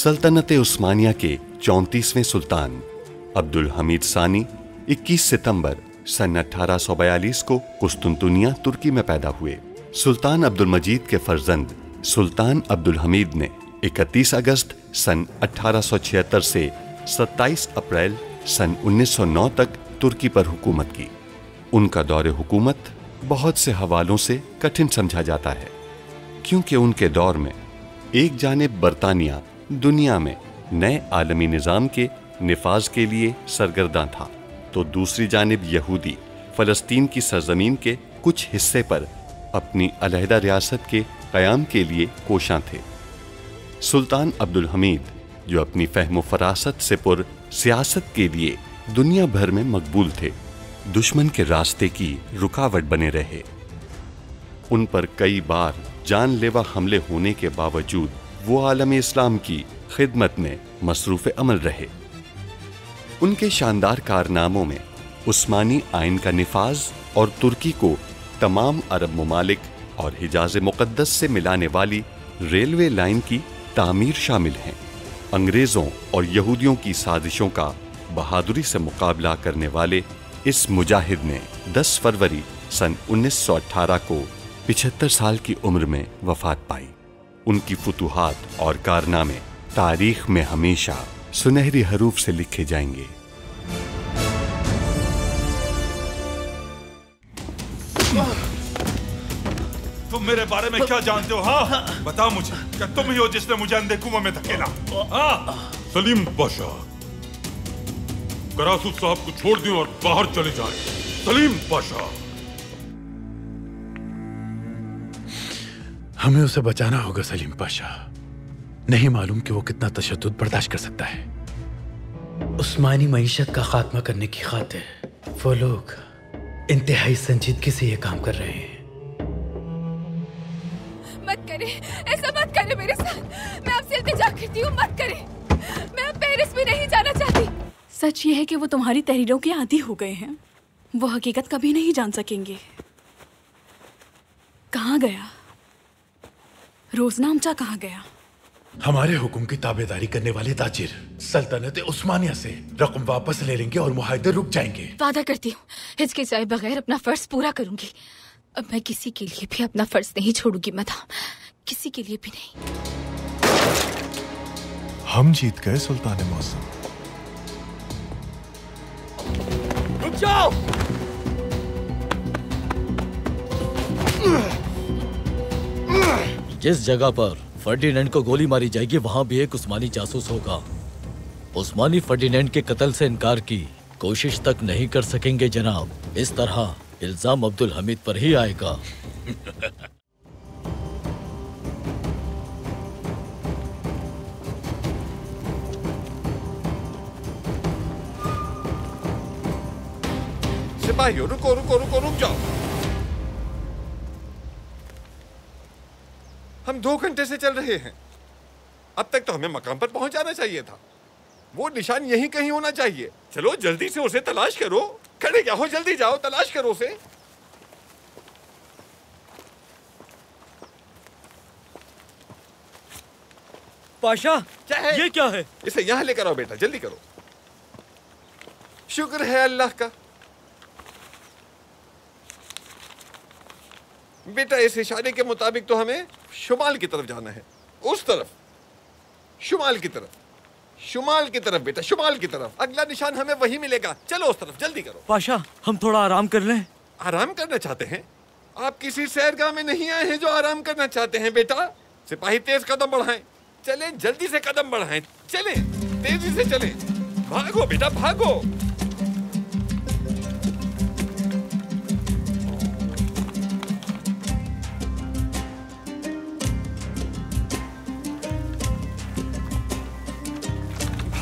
सल्तनत उस्मानिया के 34वें सुल्तान अब्दुल हमीद सानी 21 सितंबर सन 1842 को कुस्तुनतुनिया तुर्की में पैदा हुए। सुल्तान अब्दुल मजीद के फर्जंद सुल्तान अब्दुल हमीद ने 31 अगस्त सन 1876 से 27 अप्रैल सन 1909 तक तुर्की पर हुकूमत की। उनका दौरे हुकूमत बहुत से हवालों से कठिन समझा जाता है, क्योंकि उनके दौर में एक जानिब बरतानिया दुनिया में नए आलमी निज़ाम के निफाज के लिए सरगर्दा था, तो दूसरी जानिब यहूदी फ़लस्तीन की सरजमीन के कुछ हिस्से पर अपनी अलहदा रियासत के क़याम के लिए कोशां थे। सुल्तान अब्दुल हमीद, जो अपनी फ़हम फ़रासत से पुर सियासत के लिए दुनिया भर में मकबूल थे, दुश्मन के रास्ते की रुकावट बने रहे। उन पर कई बार जानलेवा हमले होने के बावजूद वो आलम इस्लाम की खिदमत में मसरूफ़ अमल रहे। उनके शानदार कारनामों में उस्मानी आइन का निफाज और तुर्की को तमाम अरब ममालिक और हिजाज़ मुक़द्दस से मिलाने वाली रेलवे लाइन की तामीर शामिल हैं। अंग्रेज़ों और यहूदियों की साजिशों का बहादुरी से मुकाबला करने वाले इस मुजाहिद ने 10 फरवरी सन 1918 को 75 साल की उम्र में वफात पाई। उनकी फुतूहात और कारनामे तारीख में हमेशा सुनहरी हरूफ से लिखे जाएंगे। तुम मेरे बारे में क्या जानते हो? हाँ, बताओ मुझे, क्या तुम ही हो जिसने मुझे अंधे कुआं में धकेला? हाँ? सलीम पाशा, करासूद साहब को छोड़ दियो और बाहर चले जाएं। सलीम पाशा। हमें उसे बचाना होगा सलीम पाशा। नहीं मालूम कि वो कितना तशद्दुद बर्दाश्त कर सकता है। उस्मानी मईशत का खात्मा करने की खातिर वो लोग इंतहाई संजीदगी से ये काम कर रहे हैं। मत करे, ऐसा मत करे मेरे साथ। मैं आपसे इल्तिजा करती हूँ, मत करे। मैं पेरिस भी नहीं जाना चाहती। सच ये है कि वो तुम्हारी तहरीरों के आदी हो गए हैं। वो हकीकत कभी नहीं जान सकेंगे। कहाँ गया रोज़नामचा? कहाँ गया? हमारे हुक्म की ताबेदारी करने वाले ताजिर सल्तनत उस्मानिया से रकम वापस ले लेंगे और मुआहदे रुक जाएंगे। वादा करती हूँ हिचकिचाए बगैर अपना फर्ज पूरा करूंगी। अब मैं किसी के लिए भी अपना फर्ज नहीं छोड़ूंगी मदाम, किसी के लिए भी नहीं। हम जीत गए सुल्तान मौसम। रुक जाओ। जिस जगह पर फर्डिनेंड को गोली मारी जाएगी वहां भी एक उस्मानी जासूस होगा। उस्मानी फर्डिनेंड के कत्ल से इनकार की कोशिश तक नहीं कर सकेंगे जनाब। इस तरह इल्जाम अब्दुल हमीद पर ही आएगा। सिपाहियों, रुको रुको रुको, रुक जाओ। हम 2 घंटे से चल रहे हैं। अब तक तो हमें मकाम पर पहुंच जाना चाहिए था। वो निशान यहीं कहीं होना चाहिए। चलो जल्दी से उसे तलाश करो। खड़े क्या हो, जल्दी जाओ, तलाश करो उसे। पाशा, क्या है? ये क्या है? इसे यहाँ लेकर आओ बेटा, जल्दी करो। शुक्र है अल्लाह का। बेटा इस इशारे के मुताबिक तो हमें शुमाल की तरफ जाना है। उस तरफ, शुमाल की तरफ, शुमाल की तरफ बेटा, शुमाल की तरफ। अगला निशान हमें वही मिलेगा। चलो उस तरफ, जल्दी करो। पाशा, हम थोड़ा आराम कर लें। आराम करना चाहते हैं? आप किसी सैरगाह में नहीं आए हैं जो आराम करना चाहते हैं बेटा। सिपाही तेज कदम बढ़ाएं। चलें, जल्दी से कदम बढ़ाएं। चलें, तेजी से चलें। भागो बेटा, भागो।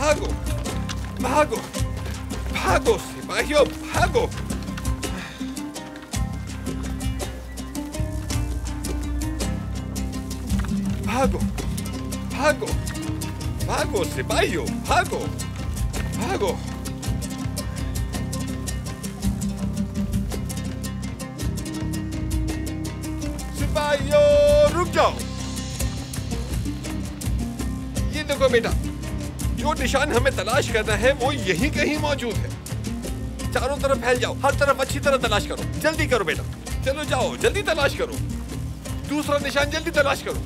भागो भागो भागो सिपाहियों, भागो। भागो भागो भागो सिपाहियों, भागो भागो। सिपाहियों रुक जाओ। ये देखो देखो बेटा, जो निशान हमें तलाश करना है वो यहीं कहीं मौजूद है। चारों तरफ फैल जाओ, हर तरफ अच्छी तरह तलाश करो। जल्दी करो बेटा, चलो जाओ, जल्दी तलाश करो। दूसरा निशान जल्दी तलाश करो।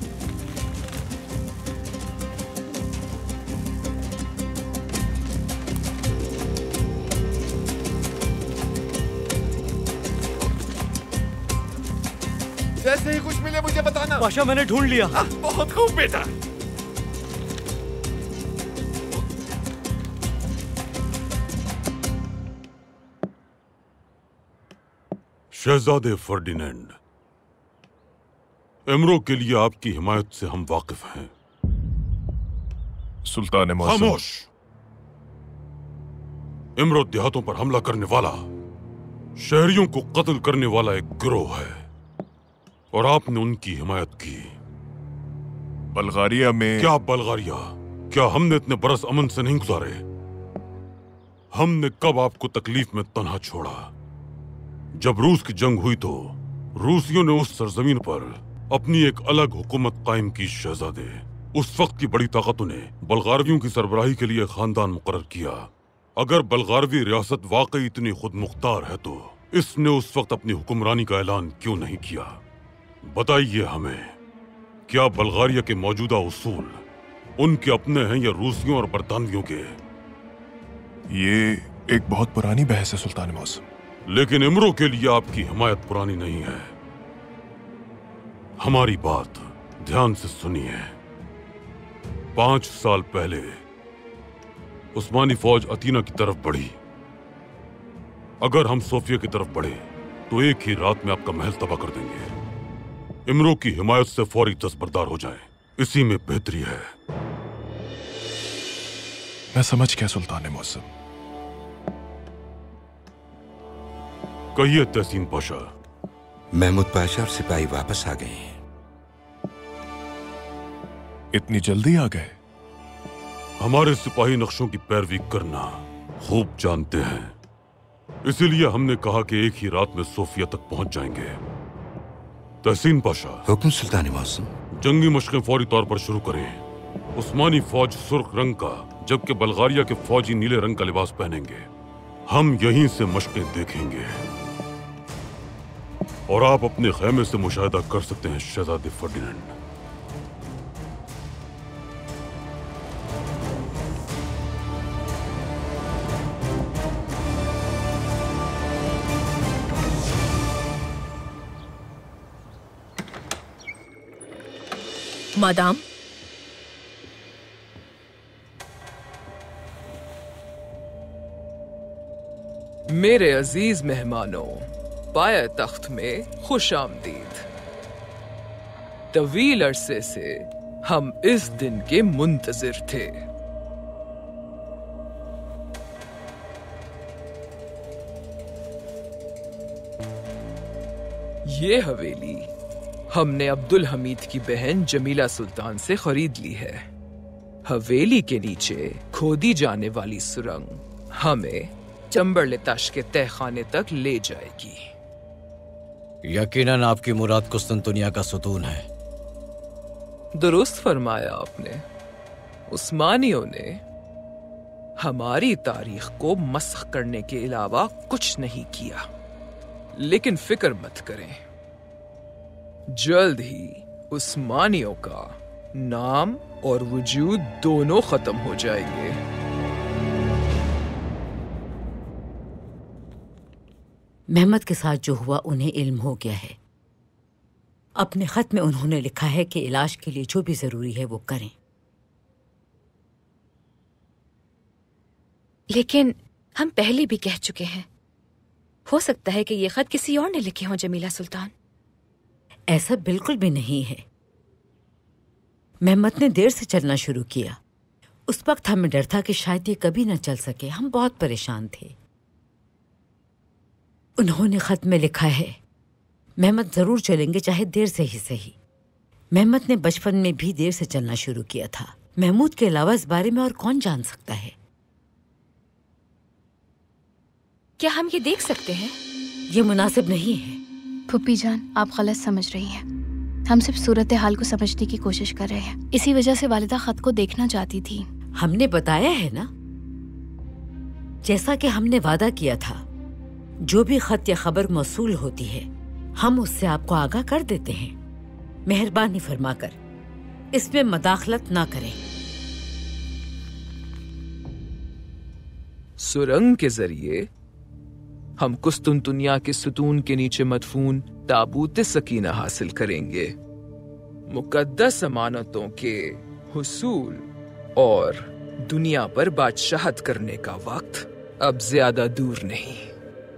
जैसे ही कुछ मिले मुझे बताना। पाशा, मैंने ढूंढ लिया। बहुत खूब बेटा। शहजादे फर्डिनेंड, एमरो के लिए आपकी हिमायत से हम वाकिफ हैं। सुल्तान मौसम। खामोश। एमरो देहातों पर हमला करने वाला, शहरियों को कत्ल करने वाला एक गिरोह है और आपने उनकी हिमायत की। बल्गारिया में। क्या बल्गारिया? क्या हमने इतने बरस अमन से नहीं गुजारे? हमने कब आपको तकलीफ में तन्हा छोड़ा? जब रूस की जंग हुई तो रूसियों ने उस सरजमीन पर अपनी एक अलग हुकूमत कायम की। शहजादे, उस वक्त की बड़ी ताकतों ने बल्गारवियों की सरबराही के लिए खानदान मुकर्रर किया। अगर बल्गारवी रियासत वाकई इतनी खुद मुख्तार है तो इसने उस वक्त अपनी हुक्मरानी का ऐलान क्यों नहीं किया? बताइए हमें, क्या बल्गारिया के मौजूदा उसूल उनके अपने हैं या रूसियों और बरतानवियों के? ये एक बहुत पुरानी बहस है सुल्तान मौसम। लेकिन इमरो के लिए आपकी हिमायत पुरानी नहीं है। हमारी बात ध्यान से सुनिए। 5 साल पहले उस्मानी फौज अतीना की तरफ बढ़ी। अगर हम सोफिया की तरफ बढ़े तो एक ही रात में आपका महल तबाह कर देंगे। इमरो की हिमायत से फौरी दस्तबरदार हो जाएं, इसी में बेहतरी है। मैं समझ गया सुल्तान मौसम। कहिए तहसीन पाशा। महमूद पाशा और सिपाही वापस आ गए हैं। इतनी जल्दी आ गए? हमारे सिपाही नक्शों की पैरवी करना खूब जानते हैं, इसीलिए हमने कहा कि एक ही रात में सोफिया तक पहुंच जाएंगे। तहसीन पाशा। हुक्म सुल्तान मौसम। जंगी मशकें फौरी तौर पर शुरू करें। उस्मानी फौज सुर्ख रंग का, जबकि बल्गारिया के फौजी नीले रंग का लिबास पहनेंगे। हम यहीं से मशकें देखेंगे और आप अपने खेमे से मुशाहिदा कर सकते हैं शहजादे फर्डिनेंड। मादाम, मेरे अजीज मेहमानों, पाया तख्त में खुश आमदीद। तवील अरसे से हम इस दिन के मुंतजिर थे। ये हवेली हमने अब्दुल हमीद की बहन जमीला सुल्तान से खरीद ली है। हवेली के नीचे खोदी जाने वाली सुरंग हमें चंबरले ताश के तहखाने तक ले जाएगी। यकीनन आपकी मुराद कुस्तुनतुनिया का सुतून है। दुरुस्त फरमाया आपने। उस्मानियों ने हमारी तारीख को मस्ख करने के अलावा कुछ नहीं किया, लेकिन फिक्र मत करें, जल्द ही उस्मानियों का नाम और वजूद दोनों खत्म हो जाएंगे। मेहमद के साथ जो हुआ उन्हें इल्म हो गया है। अपने खत में उन्होंने लिखा है कि इलाज के लिए जो भी जरूरी है वो करें। लेकिन हम पहले भी कह चुके हैं, हो सकता है कि ये खत किसी और ने लिखे हों जमीला सुल्तान। ऐसा बिल्कुल भी नहीं है। मेहमद ने देर से चलना शुरू किया। उस वक्त हमें डर था कि शायद ये कभी न चल सके। हम बहुत परेशान थे। उन्होंने खत में लिखा है, मेहमद जरूर चलेंगे, चाहे देर से ही सही। मेहमद ने बचपन में भी देर से चलना शुरू किया था। महमूद के अलावा इस बारे में और कौन जान सकता है? क्या हम ये देख सकते हैं? ये मुनासिब नहीं है। फुप्पी जान, आप गलत समझ रही हैं। हम सिर्फ सूरत हाल को समझने की कोशिश कर रहे हैं। इसी वजह से वालिदा खत को देखना चाहती थी। हमने बताया है ना, जैसा कि हमने वादा किया था, जो भी खत या खबर मौसूल होती है हम उससे आपको आगाह कर देते हैं। मेहरबानी फरमाकर इसमें मदाखलत ना करें। सुरंग के जरिए हम कुस्तुनतुनिया के सुतून के नीचे मदफून ताबूत सकीना हासिल करेंगे। मुकद्दस अमानतों के हुसूल और दुनिया पर बादशाहत करने का वक्त अब ज्यादा दूर नहीं।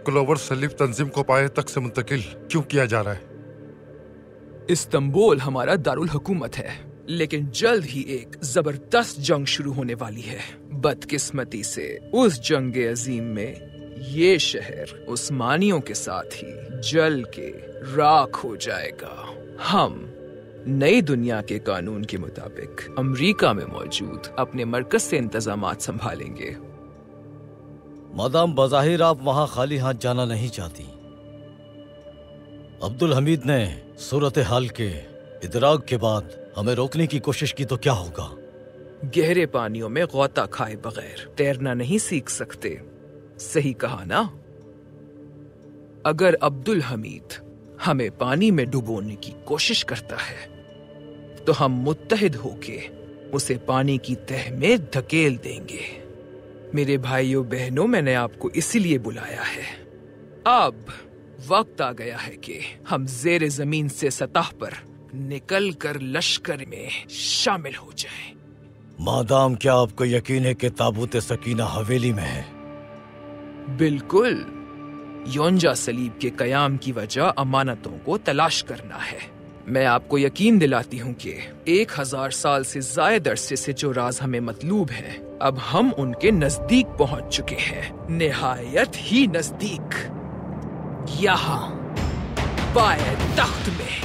क्लोवर सलीफ तंजीम को पाए तक से मुंतकिल क्यों किया जा रहा है? इस्तांबुल हमारा दारुल हुकूमत है, लेकिन जल्द ही एक जबरदस्त जंग शुरू होने वाली है। बदकिस्मती से उस जंग अजीम में ये शहर उस्मानियों के साथ ही जल के राख हो जाएगा। हम नई दुनिया के कानून के मुताबिक अमेरिका में मौजूद अपने मरकज से इंतजामात संभालेंगे। मादाम बज़ाहिर आप वहां खाली हाथ जाना नहीं चाहती, अब्दुल हमीद ने सूरत हाल के इदराक के बाद हमें रोकने की कोशिश की तो क्या होगा? गहरे पानियों में गौता खाए बगैर तैरना नहीं सीख सकते। सही कहा ना? अगर अब्दुल हमीद हमें पानी में डुबोने की कोशिश करता है तो हम मुत्तहिद होके उसे पानी की तह में धकेल देंगे। मेरे भाइयों बहनों, मैंने आपको इसीलिए बुलाया है। अब वक्त आ गया है कि हम जेर जमीन से सतह पर निकल कर लश्कर में शामिल हो जाएं। मादाम क्या आपको यकीन है कि ताबूत सकीना हवेली में है? बिल्कुल। योंजा सलीब के कयाम की वजह अमानतों को तलाश करना है। मैं आपको यकीन दिलाती हूँ कि 1000 साल से जायद अरसे से जो राज हमें मतलूब है, अब हम उनके नजदीक पहुँच चुके हैं। निहायत ही नजदीक, यहाँ पाए तख्त में।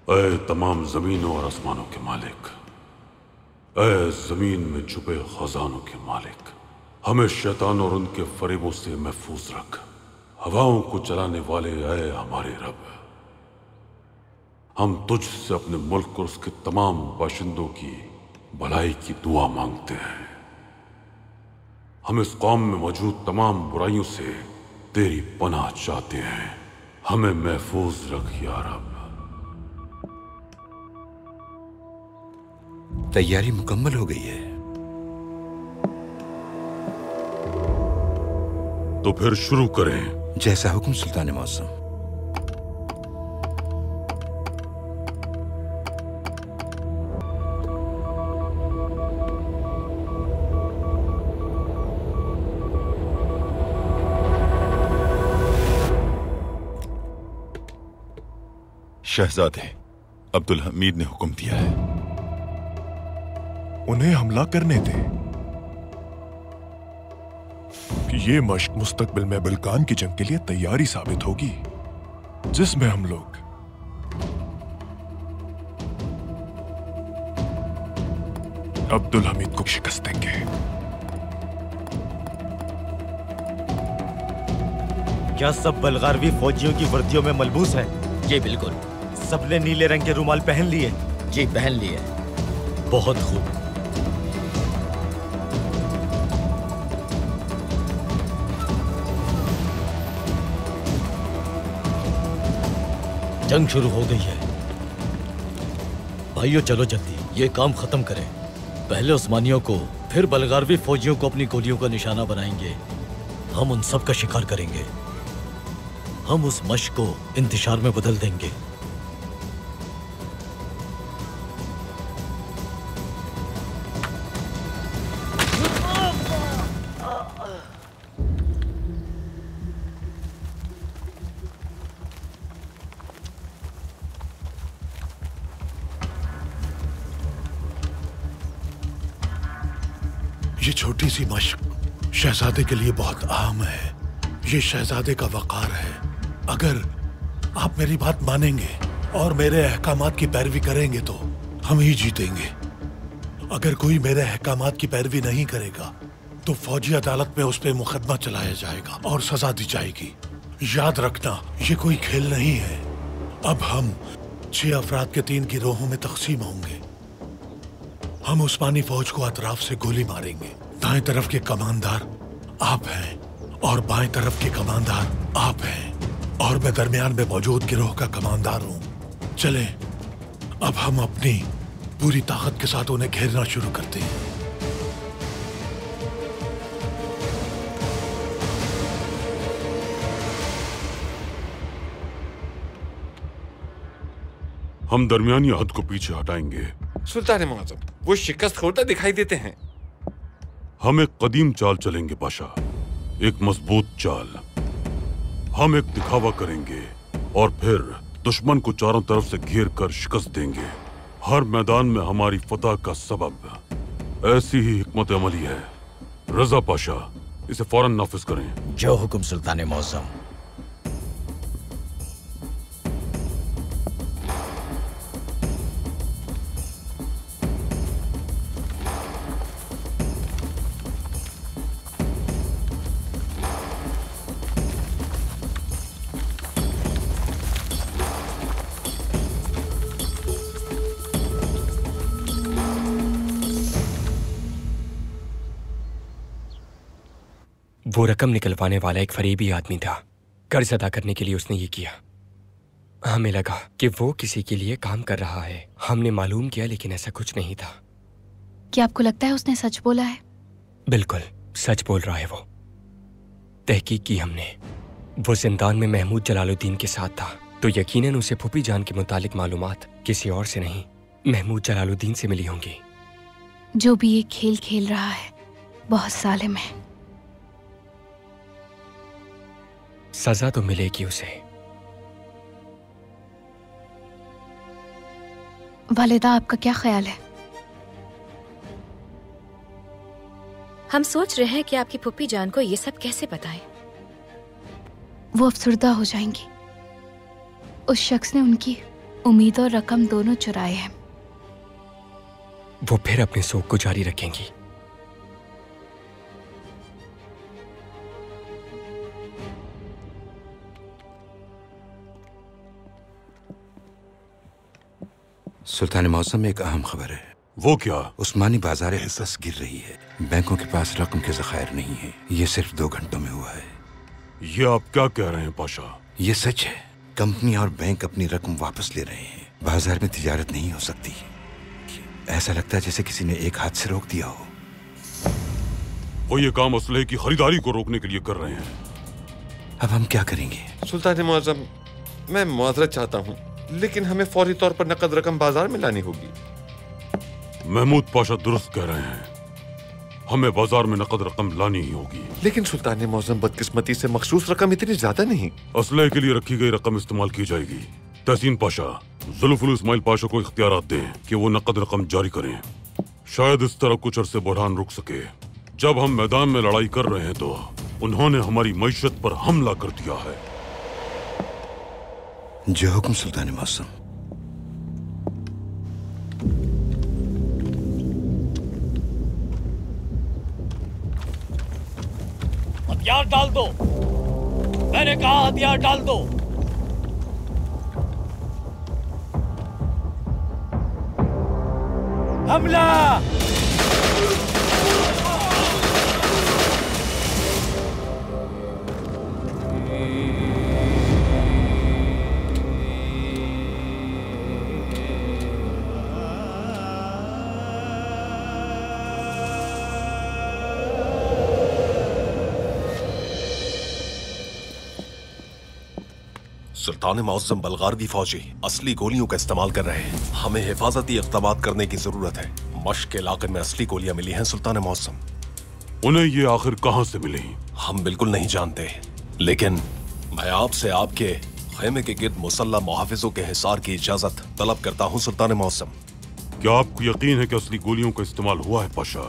ऐ तमाम जमीनों और आसमानों के मालिक, ऐ जमीन में छुपे खजानों के मालिक, हमें शैतान और उनके फरेबों से महफूज रख। हवाओं को चलाने वाले ऐ हमारे रब, हम तुझसे अपने मुल्क और उसके तमाम बाशिंदों की भलाई की दुआ मांगते हैं। हम इस कौम में मौजूद तमाम बुराइयों से तेरी पनाह चाहते हैं। हमें महफूज रख या रब। तैयारी मुकम्मल हो गई है तो फिर शुरू करें। जैसा हुक्म सुल्तान मौसम। शहजादे, अब्दुल हमीद ने हुक्म दिया है, उन्हें हमला करने दे। ये मश्क मुस्तकबिल में बल्कान की जंग के लिए तैयारी साबित होगी, जिसमें हम लोग अब्दुल हमीद को शिकस्त देंगे। क्या सब बलगारवी फौजियों की वर्दियों में मलबूस है? जी बिल्कुल। सबने नीले रंग के रुमाल पहन लिए? जी पहन लिए। बहुत खूब। जंग शुरू हो गई है। भाइयों चलो जल्दी ये काम खत्म करें। पहले उस्मानियों को, फिर बलगारवी फौजियों को अपनी गोलियों का निशाना बनाएंगे। हम उन सब का शिकार करेंगे। हम उस मश्क को इंतशार में बदल देंगे। ये छोटी सी मश्क शहजादे के लिए बहुत आम है। ये शहजादे का वकार है। अगर आप मेरी बात मानेंगे और मेरे अहकामात की पैरवी करेंगे तो हम ही जीतेंगे। अगर कोई मेरे अहकामात की पैरवी नहीं करेगा तो फौजी अदालत में उस पर मुकदमा चलाया जाएगा और सजा दी जाएगी। याद रखना, ये कोई खेल नहीं है। अब हम 6 अफराद के 3 गिरोहों में तकसीम होंगे। हम उस्मानी फौज को अतराफ से गोली मारेंगे। दाएं तरफ के कमांडर आप हैं और बाएं तरफ के कमांडर आप हैं और मैं दरमियान में मौजूद गिरोह का कमांडर हूं। चलें, अब हम अपनी पूरी ताकत के साथ उन्हें घेरना शुरू करते हैं। हम दरमियानी हद को पीछे हटाएंगे। सुल्तान मुअज्जम, वो शिकस्त खोरदा दिखाई देते हैं। हम एक कदीम चाल चलेंगे पाशा, एक मजबूत चाल। हम एक दिखावा करेंगे और फिर दुश्मन को चारों तरफ से घेर कर शिकस्त देंगे। हर मैदान में हमारी फतह का सबब ऐसी ही हिकमत अमली है। रजा पाशा, इसे फौरन नाफिज करें। जो हुक्म सुल्तान मुअज्जम। वो रकम निकलवाने वाला एक फरेबी आदमी था। कर्ज अदा करने के लिए उसने ये किया। हमें लगा कि वो किसी के लिए काम कर रहा है। हमने मालूम किया लेकिन ऐसा कुछ नहीं था। क्या आपको लगता है उसने सच बोला है? बिल्कुल सच बोल रहा है वो। तहकीक की हमने। वो जिंदान में महमूद जलालुद्दीन के साथ था तो यकीनन उसे फूफी जान के मुतालिक मालूमात किसी और से नहीं, महमूद जलालुद्दीन से मिली होंगी। जो भी ये खेल खेल रहा है बहुत जालिम है। सजा तो मिलेगी उसे। वालिदा, आपका क्या ख्याल है? हम सोच रहे हैं कि आपकी फूफी जान को ये सब कैसे बताएं। वो अफसरदा हो जाएंगी। उस शख्स ने उनकी उम्मीद और रकम दोनों चुराए हैं। वो फिर अपने शौक को जारी रखेंगी। सुल्तान मौसम, एक अहम खबर है। वो क्या? उस्मानी बाजार हिस्सा गिर रही है। बैंकों के पास रकम के ज़खायर नहीं है। ये सिर्फ 2 घंटों में हुआ है। ये आप क्या कह रहे हैं पाशा? ये सच है। कंपनी और बैंक अपनी रकम वापस ले रहे हैं। बाजार में तिजारत नहीं हो सकती। ऐसा लगता है जैसे किसी ने एक हाथ से रोक दिया हो। वो ये काम असलहे की खरीदारी को रोकने के लिए कर रहे हैं। अब हम क्या करेंगे? सुल्तान मुअज्जम, मैं मुआवजत चाहता हूँ लेकिन हमें फौरी तौर पर नकद रकम बाजार में लानी होगी। महमूद पाशा दुरुस्त कह रहे हैं। हमें बाजार में नकद रकम लानी ही होगी। लेकिन सुल्तान मुअज्जम, बदकिस्मती से मखसूस रकम इतनी ज्यादा नहीं। असलहे के लिए रखी गई रकम इस्तेमाल की जाएगी। तहसीन पाशा जुल्फुल इस्माइल पाशा को इख्तियारात दें कि वो नकद रकम जारी करें। शायद इस तरह कुछ अरसे बुरहान रुक सके। जब हम मैदान में लड़ाई कर रहे हैं तो उन्होंने हमारी मईशत पर हमला कर दिया है। जो हुक्म सुल्तान मौसम। हथियार डाल दो। मैंने कहा हथियार डाल दो। हमला! सुल्तान मौसम बलगारवी फौजी असली गोलियों का इस्तेमाल कर रहे हैं। हमें हिफाजती इक़दामात करने की जरूरत है। मश्क के इलाके में असली गोलियां मिली हैं सुल्तान मौसम। उन्हें ये आखिर कहां से मिली? हम बिल्कुल नहीं जानते, लेकिन मैं आपसे आपके खेमे के गिर्द मुसल्ला मुहाफिजों के हिसार की इजाजत तलब करता हूँ सुल्तान मौसम। क्या आपको यकीन है कि असली गोलियों का इस्तेमाल हुआ है पाशा?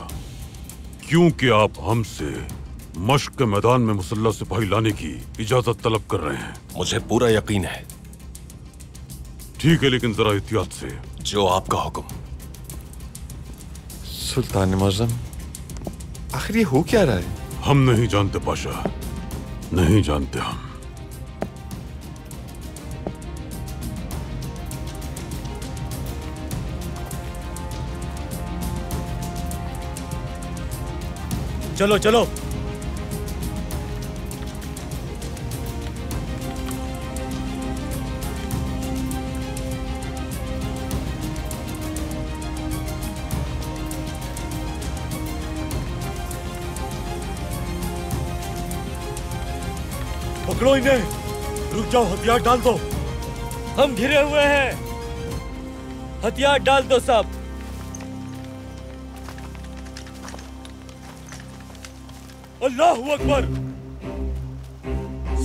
क्योंकि आप हमसे मश्क के मैदान में मुसल्ला सिपाही लाने की इजाजत तलब कर रहे हैं। मुझे पूरा यकीन है। ठीक है, लेकिन जरा एहतियात से। जो आपका हुक्म। सुल्तान मुअज्जम, आखिर ये हो क्या रहा है? हम नहीं जानते पाशा, नहीं जानते हम। चलो चलो। पकड़ो इन्हें। रुक जाओ, हथियार डाल दो। हम घिरे हुए हैं, हथियार डाल दो सब। अल्लाहू अकबर।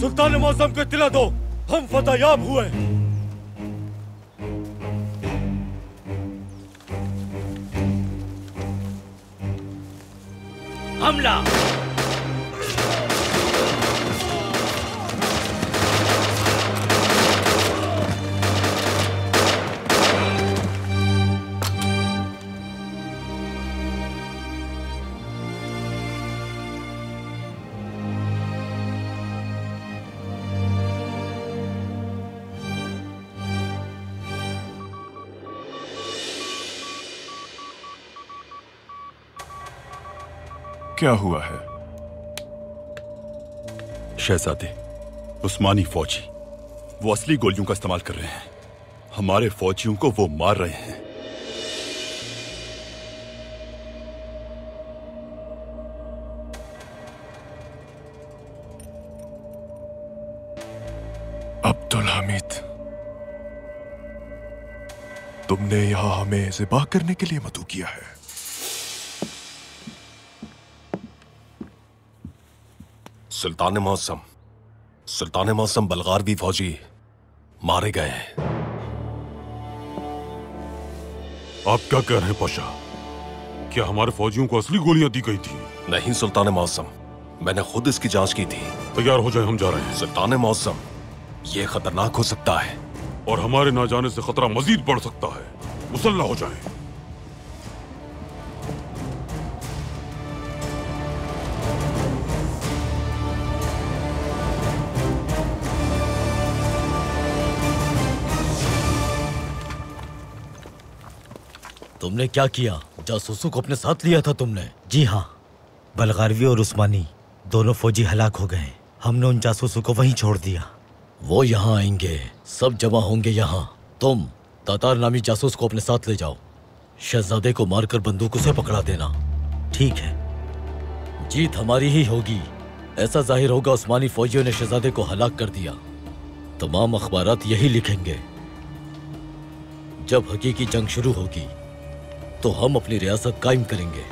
सुल्तान मौसम को इत्तला दो, हम फतहयाब हुए। हमला। क्या हुआ है? शहजादे, उस्मानी फौजी वो असली गोलियों का इस्तेमाल कर रहे हैं। हमारे फौजियों को वो मार रहे हैं। अब्दुल हमीद, तुमने यहां हमें ज़िबा करने के लिए मदऊ किया है। सुल्तान मौसम बलगारवी फौजी मारे गए हैं। आप क्या कह रहे हैं पाशा? क्या हमारे फौजियों को असली गोलियां दी गई थी? नहीं सुल्तान मौसम, मैंने खुद इसकी जांच की थी। तैयार हो जाए, हम जा रहे हैं। सुल्तान मौसम, ये खतरनाक हो सकता है और हमारे ना जाने से खतरा मजीद बढ़ सकता है। मुसल्ला हो जाए। तुमने क्या किया? जासूसों को अपने साथ लिया था तुमने? जी हाँ, बलगारवी और उस्मानी दोनों फौजी हलाक हो गए। हमने उन जासूसों को वहीं छोड़ दिया। वो यहाँ आएंगे, सब जमा होंगे यहाँ। तुम तातार नामी जासूस को अपने साथ ले जाओ। शहजादे को मारकर बंदूक से पकड़ा देना। ठीक है। जीत हमारी ही होगी। ऐसा जाहिर होगा उस्मानी फौजियों ने शहजादे को हलाक कर दिया। तमाम अखबारात यही लिखेंगे। जब हकीकी जंग शुरू होगी तो हम अपनी रियासत कायम करेंगे।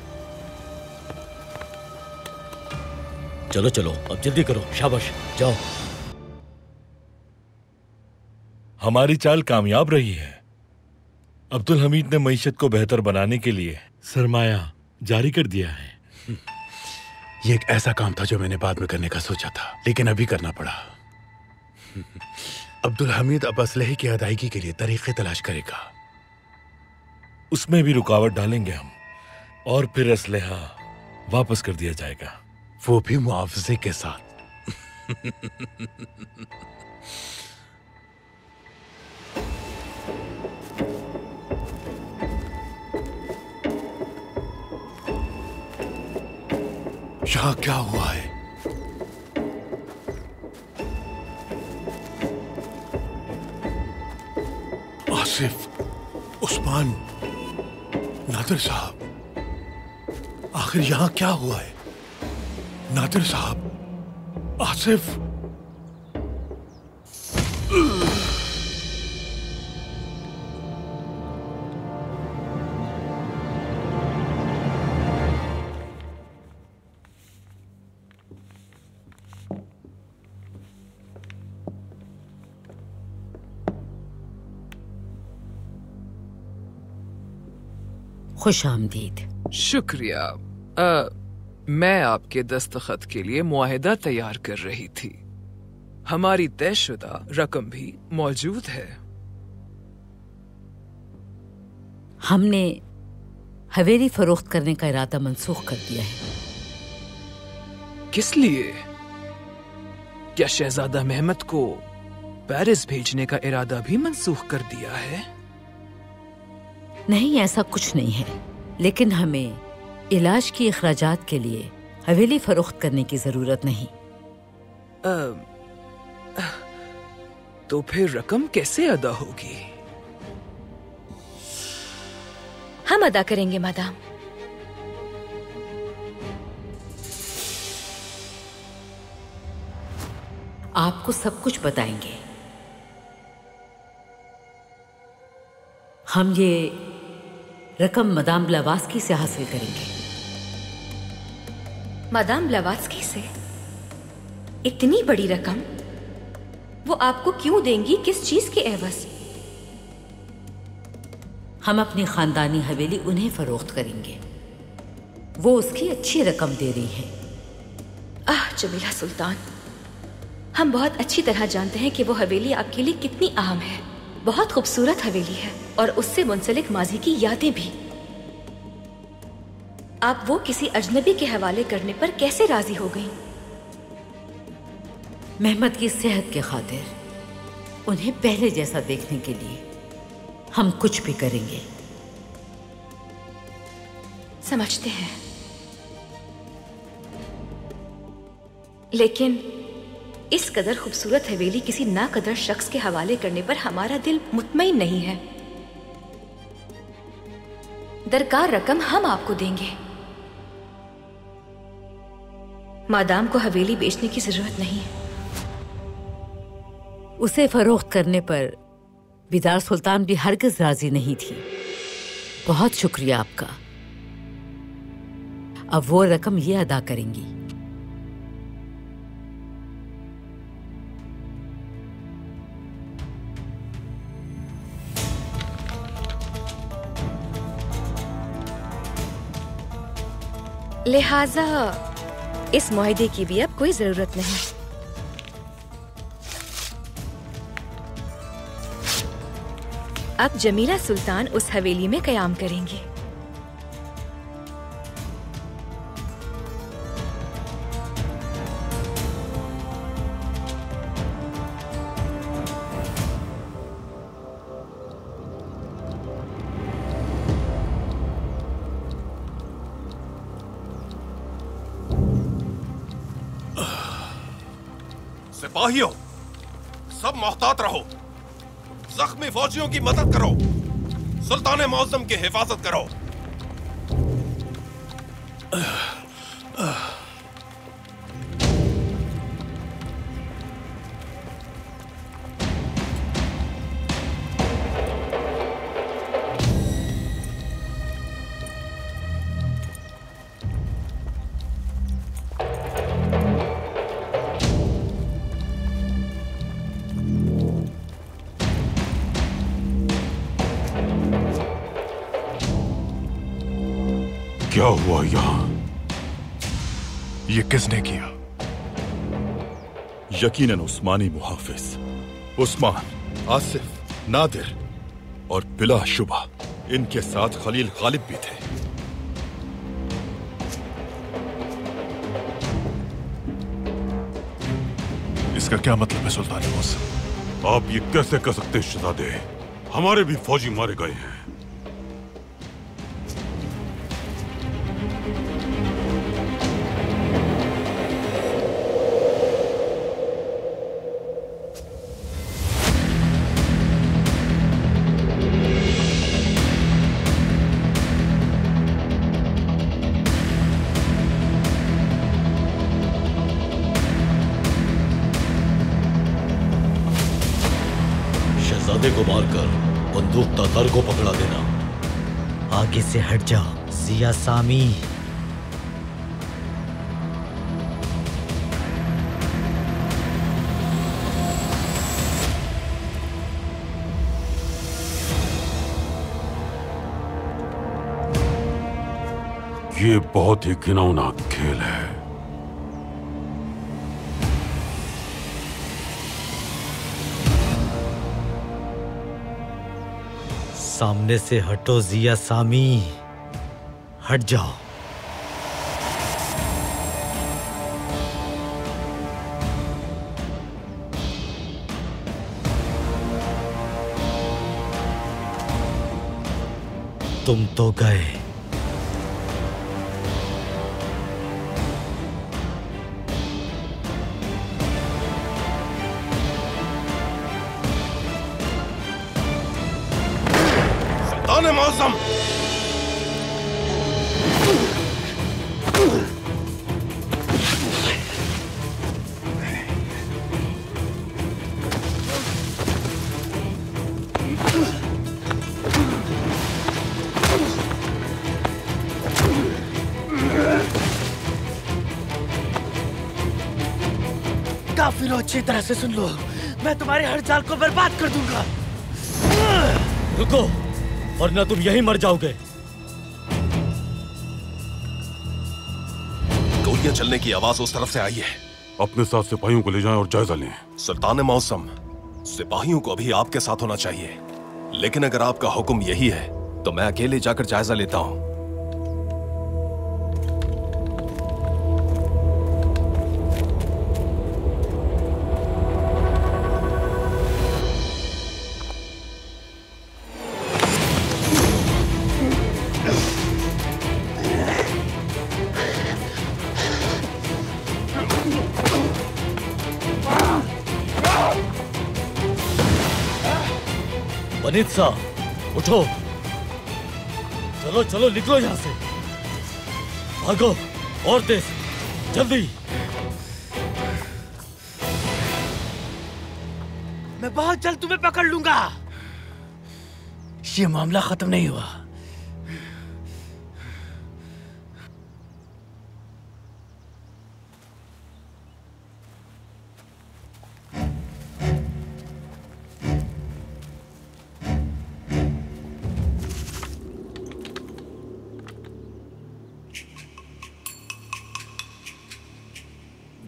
चलो चलो, अब जल्दी करो। शाबाश, जाओ। हमारी चाल कामयाब रही है। अब्दुल हमीद ने मईशत को बेहतर बनाने के लिए सरमाया जारी कर दिया है। ये एक ऐसा काम था जो मैंने बाद में करने का सोचा था, लेकिन अभी करना पड़ा। अब्दुल हमीद अब असलहे की अदायगी के लिए तरीके तलाश करेगा। उसमें भी रुकावट डालेंगे हम, और फिर असलहा वापस कर दिया जाएगा, वो भी मुआवजे के साथ। यहाँ क्या हुआ है? आसिफ, उस्मान, नादिर साहब, आखिर यहाँ क्या हुआ है? नादिर साहब, आसिफ। खुश आमदीद। शुक्रिया। मैं आपके दस्तखत के लिए मुआहिदा तैयार कर रही थी। हमारी तयशुदा रकम भी मौजूद है। हमने हवेली फरोख्त करने का इरादा मंसूख कर दिया है। किस लिए? क्या शहजादा महमद को पेरिस भेजने का इरादा भी मंसूख कर दिया है? नहीं, ऐसा कुछ नहीं है, लेकिन हमें इलाज की अखराजात के लिए हवेली फरोख्त करने की जरूरत नहीं। तो फिर रकम कैसे अदा होगी? हम अदा करेंगे मादाम। आपको सब कुछ बताएंगे। हम ये रकम मदाम ब्लावास्की से हासिल करेंगे। मादाम ब्लावास्की से? इतनी बड़ी रकम वो आपको क्यों देंगी? किस चीज के एवज? हम अपनी खानदानी हवेली उन्हें फरोख्त करेंगे। वो उसकी अच्छी रकम दे रही है। जमीला सुल्तान, हम बहुत अच्छी तरह जानते हैं कि वो हवेली आपके लिए कितनी अहम है। बहुत खूबसूरत हवेली है और उससे मुंसलिक माजी की यादें भी। आप वो किसी अजनबी के हवाले करने पर कैसे राजी हो गई? महमद की सेहत के खातिर, उन्हें पहले जैसा देखने के लिए हम कुछ भी करेंगे। समझते हैं, लेकिन इस कदर खूबसूरत हवेली किसी नाकदर शख्स के हवाले करने पर हमारा दिल मुतमईन नहीं है। दरकार रकम हम आपको देंगे। मादाम को हवेली बेचने की जरूरत नहीं है। उसे फरोख्त करने पर बिदार सुल्तान भी हरगिज राजी नहीं थी। बहुत शुक्रिया आपका। अब वो रकम ये अदा करेंगी। लिहाजा इस मुआहदे की भी अब कोई जरूरत नहीं। अब जमीला सुल्तान उस हवेली में कयाम करेंगे। सिपाहियों, सब मोहतात रहो। जख्मी फौजियों की मदद करो। सुल्तान मौसम की हिफाजत करो। क्या हुआ यहां? ये किसने किया? यकीनन उस्मानी मुहाफिज उस्मान, आसिफ, नादिर और बिला शुबा इनके साथ खलील गालिब भी थे। इसका क्या मतलब है सुल्तान मौसम? आप ये कैसे कर सकते हैं शहजादे? हमारे भी फौजी मारे गए हैं। को मारकर बंदूक तातर को पकड़ा देना। आगे से हट जाओ जिया सामी। ये बहुत ही घिनौना खेल है। सामने से हटो जिया सामी। हट जाओ। तुम तो गए। सुल्तान मौसम, काफिरों, अच्छी तरह से सुन लो, मैं तुम्हारे हर चाल को बर्बाद कर दूंगा। रुको, वरना तुम यहीं मर जाओगे। गोलियां चलने की आवाज उस तरफ से आई है। अपने साथ सिपाहियों को ले जाएं और जायजा लें। सुल्तान मौसम, सिपाहियों को अभी आपके साथ होना चाहिए, लेकिन अगर आपका हुक्म यही है तो मैं अकेले जाकर जायजा लेता हूं। वनीद साहब, उठो, चलो चलो निकलो यहाँ से, भागो और तेज, जल्दी। मैं बहुत जल्द तुम्हें पकड़ लूंगा। ये मामला खत्म नहीं हुआ।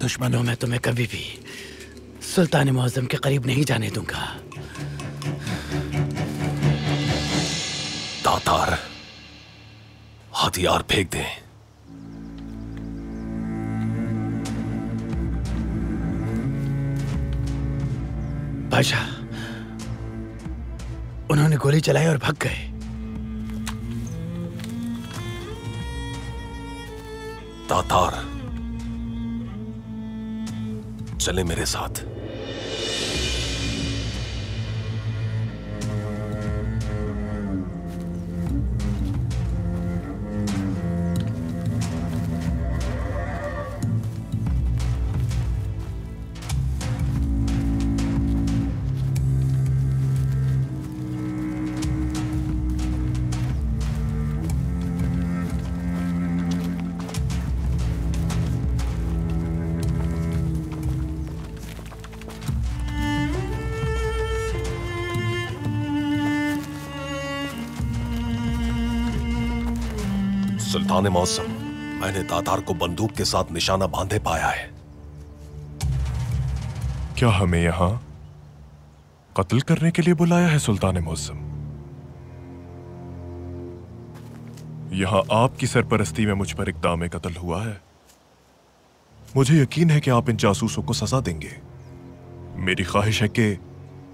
दुश्मनों, मैं तुम्हें कभी भी सुल्तान मुअज्जम के करीब नहीं जाने दूंगा। तातार, हथियार फेंक दें। बादशाह, उन्होंने गोली चलाई और भाग गए। तातार, चले मेरे साथ। सुल्तान मौसम, मैंने तातार को बंदूक के साथ निशाना बांधे पाया है। क्या हमें यहां कत्ल करने के लिए बुलाया है सुल्तान मौसम? यहां आपकी सरपरस्ती में मुझ पर इक़दाम कत्ल हुआ है। मुझे यकीन है कि आप इन जासूसों को सजा देंगे। मेरी ख्वाहिश है कि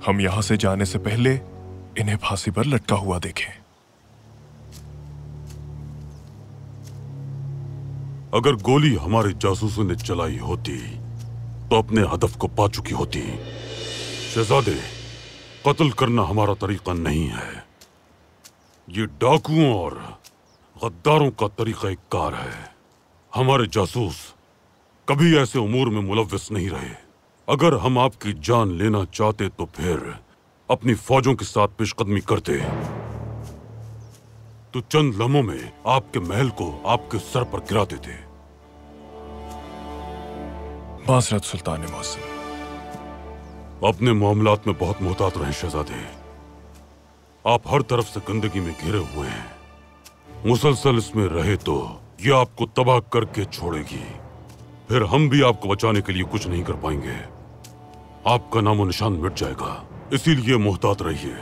हम यहां से जाने से पहले इन्हें फांसी पर लटका हुआ देखें। अगर गोली हमारे जासूसों ने चलाई होती तो अपने हदफ को पा चुकी होती। शहजादे, कत्ल करना हमारा तरीका नहीं है। ये डाकुओं और गद्दारों का तरीका एक कार है। हमारे जासूस कभी ऐसे उमूर में मुलव्वस नहीं रहे। अगर हम आपकी जान लेना चाहते तो फिर अपनी फौजों के साथ पेशकदमी करते, तो चंद लम्हों में आपके महल को आपके सर पर गिरा देते। माज़रत सुल्तान मौसम। अपने मामलात में बहुत मोहतात रहें शहजादे। आप हर तरफ से गंदगी में घिरे हुए हैं। मुसलसल इसमें रहे तो ये आपको तबाह करके छोड़ेगी। फिर हम भी आपको बचाने के लिए कुछ नहीं कर पाएंगे। आपका नामो निशान मिट जाएगा। इसीलिए मोहतात रहिए।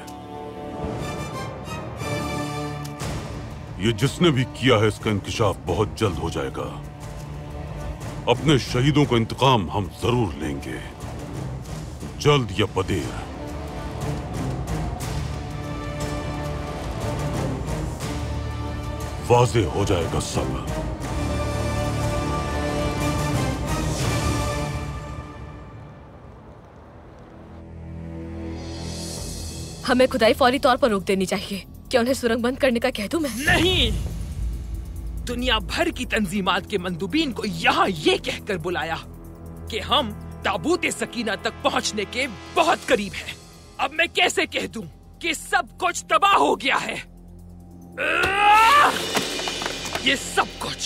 ये जिसने भी किया है इसका इंकिशाफ बहुत जल्द हो जाएगा। अपने शहीदों का इंतकाम हम जरूर लेंगे, जल्द या बदेर। वाज़े हो जाएगा सब। हमें खुदाई फौरी तौर पर रोक देनी चाहिए। क्या उन्हें सुरंग बंद करने का कह दूं मैं? नहीं, दुनिया भर की तंजीमात के मंदूबीन को यहाँ ये कहकर बुलाया कि हम ताबूत सकीना तक पहुँचने के बहुत करीब हैं। अब मैं कैसे कह दूं कि सब कुछ तबाह हो गया है? ये सब कुछ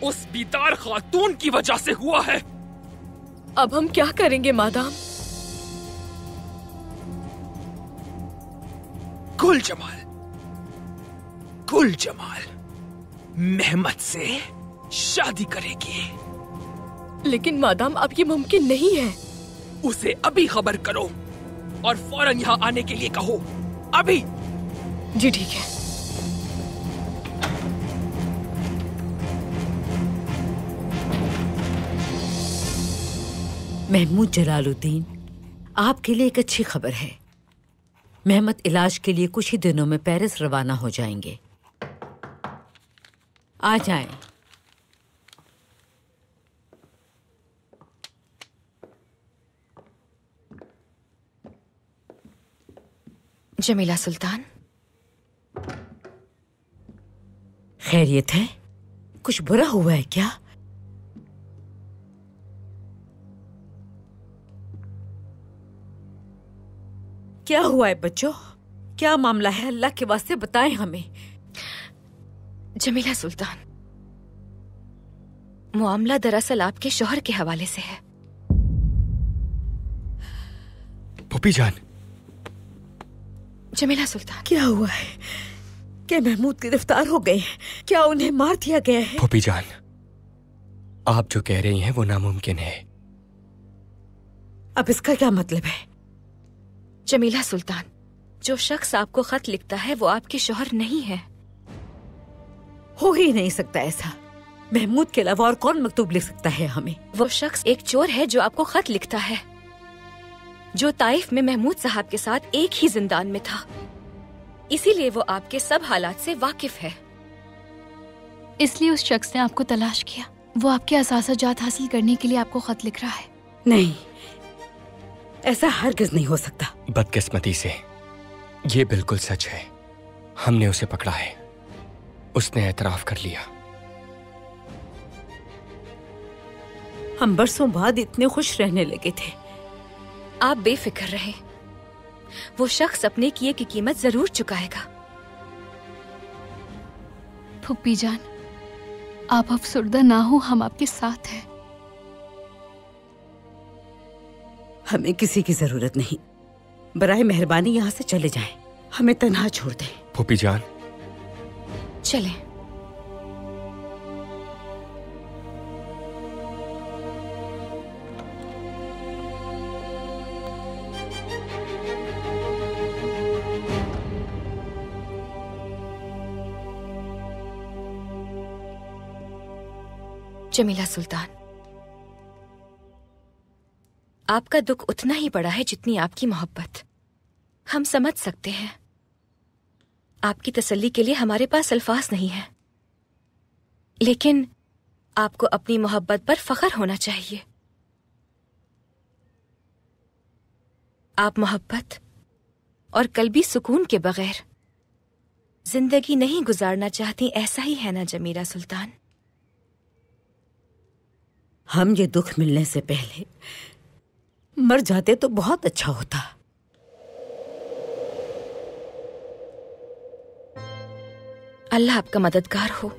उस बीदार खातून की वजह से हुआ है। अब हम क्या करेंगे मादाम? गुल जमाल मेहमत से शादी करेगी। लेकिन मादाम अब ये मुमकिन नहीं है। उसे अभी खबर करो और फौरन यहाँ आने के लिए कहो। अभी। जी ठीक है। महमूद जलालुद्दीन, आपके लिए एक अच्छी खबर है। मेहमत इलाज के लिए कुछ ही दिनों में पेरिस रवाना हो जाएंगे। आ जाएं। जमीला सुल्तान, खैरियत है? कुछ बुरा हुआ है क्या? क्या हुआ है बच्चों? क्या मामला है? अल्लाह के वास्ते बताएं हमें। जमीला सुल्तान, मामला दरअसल आपके शौहर के हवाले से है। फूफी जान। जमीला सुल्तान, क्या हुआ है? क्या महमूद गिरफ्तार हो गए हैं? क्या उन्हें मार दिया गया है? फूफी जान, आप जो कह रही हैं वो नामुमकिन है। अब इसका क्या मतलब है? जमीला सुल्तान, जो शख्स आपको खत लिखता है वो आपके शौहर नहीं है। हो ही नहीं सकता ऐसा। महमूद के अलावा और कौन मकतूब लिख सकता है हमें? वो शख्स एक चोर है जो आपको खत लिखता है, जो ताइफ में महमूद साहब के साथ एक ही जिंदान में था। इसीलिए वो आपके सब हालात से वाकिफ है। इसलिए उस शख्स ने आपको तलाश किया। वो आपके असासाजात हासिल करने के लिए आपको खत लिख रहा है। नहीं, ऐसा हरगिज नहीं हो सकता। बदकिस्मती से ये बिल्कुल सच है। हमने उसे पकड़ा है, उसने एतराफ कर लिया। हम बरसों बाद इतने खुश रहने लगे थे। आप बेफिक्र रहे, वो शख्स अपने किए की कीमत जरूर चुकाएगा। फुप्पी जान, आप अफसुर्दा ना हो, हम आपके साथ हैं। हमें किसी की जरूरत नहीं। बराए मेहरबानी यहाँ से चले जाएं। हमें तन्हा छोड़ दें। फूफी जान, चलें। जमीला सुल्तान, आपका दुख उतना ही बड़ा है जितनी आपकी मोहब्बत। हम समझ सकते हैं। आपकी तसल्ली के लिए हमारे पास अल्फाज नहीं है, लेकिन आपको अपनी मोहब्बत पर फख्र होना चाहिए। आप मोहब्बत और कल्बी सुकून के बगैर जिंदगी नहीं गुजारना चाहती, ऐसा ही है ना जमीला सुल्तान? हम ये दुख मिलने से पहले मर जाते तो बहुत अच्छा होता। अल्लाह आपका मददगार हो।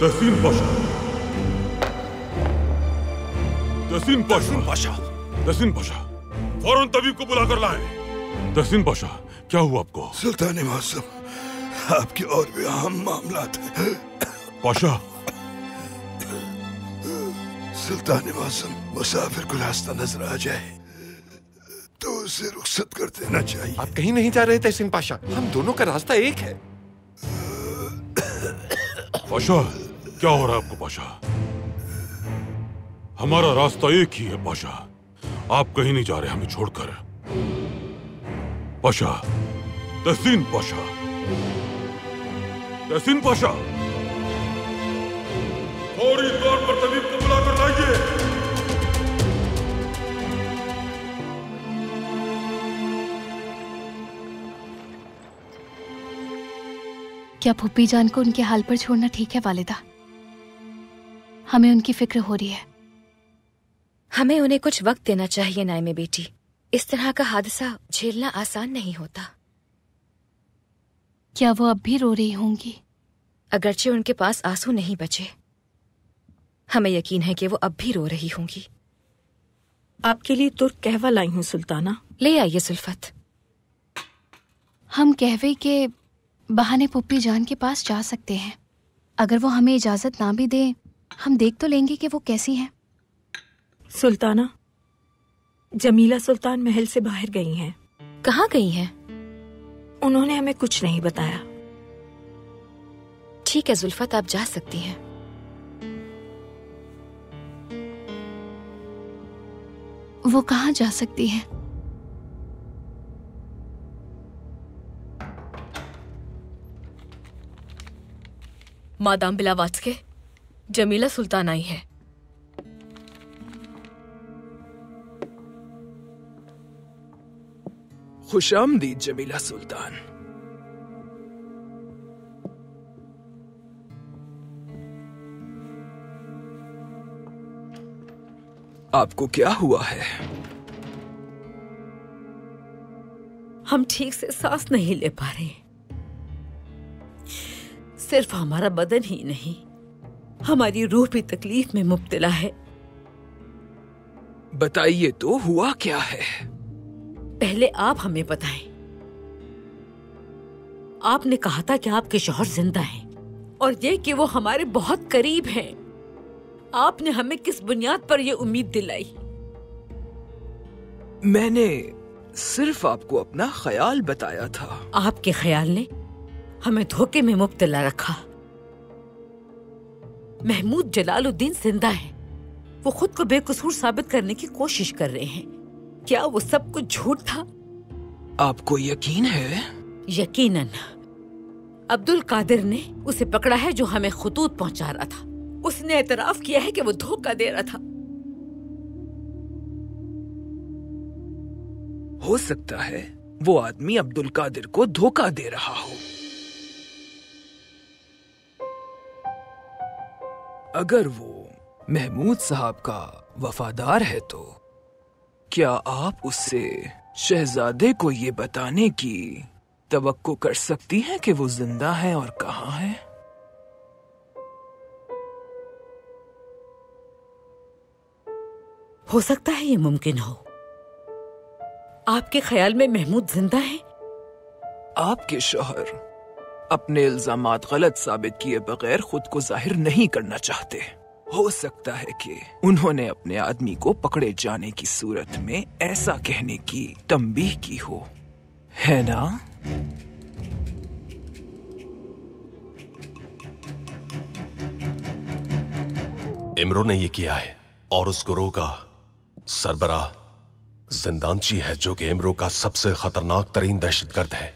तहसीन पाशा, तहसीन पाशा, तहसीन पाशा, फौरन तबीब को बुला कर लाए। तहसीन पाशा, क्या हुआ आपको? सुल्तान मौसम, आपके और भी अहम मामलात हैं। पाशा, सुल्तान मौसम, मुसाफिर को रास्ता नजर आ जाए तो उसे रुखसत कर देना चाहिए। आप कहीं नहीं जा रहे तहसीन पाशा, हम दोनों का रास्ता एक है। पाशा, क्या हो रहा है आपको पाशा? हमारा रास्ता एक ही है पाशा, आप कहीं नहीं जा रहे हमें छोड़कर। पाशा, तहसीन पाशा, तहसीन पाशा, फौरी तौर पर तबीब को बुलाकर लाइए। क्या फूफी जान को उनके हाल पर छोड़ना ठीक है वालिदा? हमें उनकी फिक्र हो रही है। हमें उन्हें कुछ वक्त देना चाहिए नाइमे बेटी। इस तरह का हादसा झेलना आसान नहीं होता। क्या वो अब भी रो रही होंगी? अगरचे उनके पास आंसू नहीं बचे, हमें यकीन है कि वो अब भी रो रही होंगी। आपके लिए तुर्क कहवा लाई हूँ सुल्ताना। ले आइए सुल्फत। हम कहवे के बहाने पुप्पी जान के पास जा सकते हैं। अगर वो हमें इजाजत ना भी दे, हम देख तो लेंगे कि वो कैसी हैं। सुल्ताना, जमीला सुल्तान महल से बाहर गई हैं। कहाँ गई हैं? उन्होंने हमें कुछ नहीं बताया। ठीक है जुल्फत, आप जा सकती हैं। वो कहाँ जा सकती है? मादाम बिलावात्स्के, जमीला सुल्तान आई है। खुशामदीद जमीला सुल्तान। आपको क्या हुआ है? हम ठीक से सांस नहीं ले पा रहे। सिर्फ हमारा बदन ही नहीं, हमारी रूह भी तकलीफ में मुब्तला है। बताइए तो हुआ क्या है? पहले आप हमें बताएं। आपने कहा था कि आपके शौहर जिंदा हैं और ये कि वो हमारे बहुत करीब हैं। आपने हमें किस बुनियाद पर यह उम्मीद दिलाई? मैंने सिर्फ आपको अपना ख्याल बताया था। आपके ख्याल ने हमें धोखे में मुब्तला रखा। महमूद जलालुद्दीन जिंदा है। वो खुद को बेकसूर साबित करने की कोशिश कर रहे हैं। क्या वो सब कुछ झूठ था? आपको यकीन है? यकीनन। अब्दुल कादिर ने उसे पकड़ा है जो हमें खुतूत पहुंचा रहा था। उसने एतराफ किया है कि वो धोखा दे रहा था। हो सकता है वो आदमी अब्दुल कादिर को धोखा दे रहा हो। अगर वो महमूद साहब का वफादार है तो क्या आप उससे शहजादे को ये बताने की तवक्को कर सकती हैं कि वो जिंदा है और कहाँ है? हो सकता है ये मुमकिन हो। आपके ख्याल में महमूद जिंदा है? आपके शौहर अपने इल्जामात गलत साबित किए बगैर खुद को जाहिर नहीं करना चाहते। हो सकता है कि उन्होंने अपने आदमी को पकड़े जाने की सूरत में ऐसा कहने की तंबीह की हो, है ना? इमरो ने ये किया है और उस गुरोह का सरबराह जिंदानची है जो कि इमरो का सबसे खतरनाक तरीन दहशतगर्द है।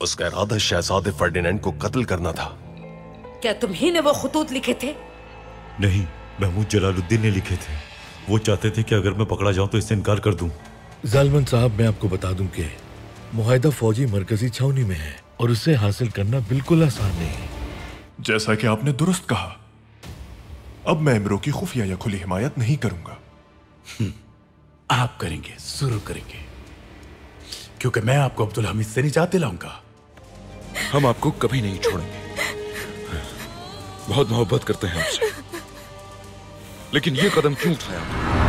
उसका इरादा शहजादे फर्डिनेंड को कत्ल करना था। क्या तुम्ही ने वो खुतूत लिखे थे? नहीं, महमूद जलालुद्दीन ने लिखे थे। वो चाहते थे कि अगर मैं पकड़ा जाऊं तो इससे इनकार कर दूं। जालमन साहब, मैं आपको बता दूं कि मुआहिदा फौजी मरकजी छावनी में है और उसे हासिल करना बिल्कुल आसान नहीं। जैसा कि आपने दुरुस्त कहा, अब मैं इमरो की खुफिया या खुली हिमायत नहीं करूंगा। आप करेंगे, जरूर करेंगे, क्योंकि मैं आपको अब्दुल हमीद से निजात दिलाऊंगा। हम आपको कभी नहीं छोड़ेंगे। बहुत मोहब्बत करते हैं आपसे, लेकिन ये कदम क्यों उठाया?